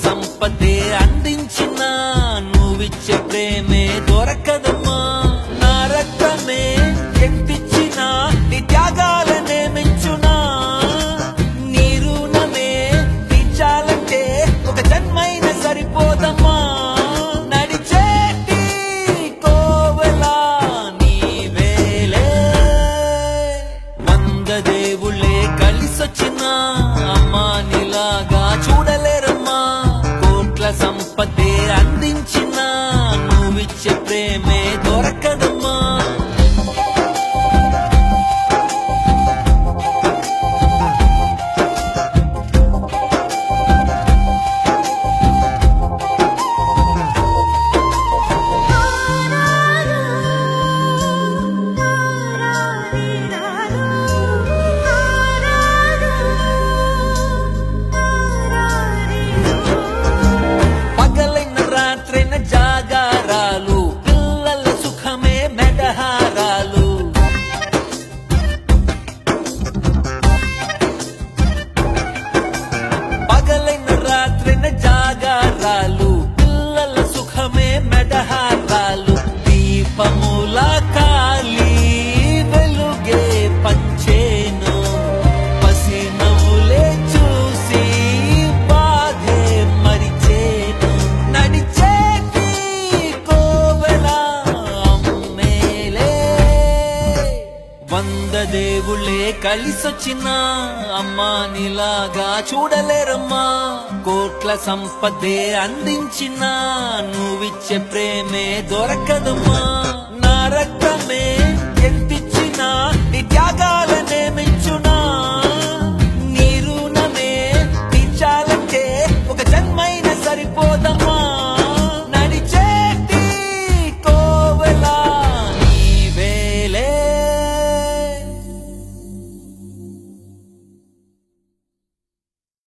సంపదే అందించిన నువ్విచ్చే ప్రేమే దొరకదమ్మా. నా రక్తమే ఎత్తిచ్చిన నీ త్యాగాలనే మెచ్చునా. నీ రుణమే తీర్చాలంటే ఒక జన్మైన సరిపోదమ్మా. నడిచేటి కోవెలా నీవేలే. 100 దేవుళ్ళే కలిసొచ్చిన అమ్మా నీలాగా చూడలేరమ్మా. కోట్ల సంపదే అందించిన నువ్విచ్చే ప్రేమే దొరకదమ్మా. పగలైన రాత్రైన జాగారాలు, పిల్లల సుఖమే మెడహారాలు. పగలైన రాత్రైన జాగారాలు, పిల్లల సుఖమే మెడహారాలు. దీపముల కాలి వెలుగే పంచేను. పసి నవ్వులే చూసి బాధే మరిచేను. నడిచేటి కోవెలా అమ్మేలే. 100 దేవుళ్ళే కలిసొచ్చిన అమ్మా నీలాగా చూడలేరమ్మా. కోట్ల సంపదే అందించిన నువ్విచ్చే ప్రేమే దొరకదమ్మా. నా రక్తమే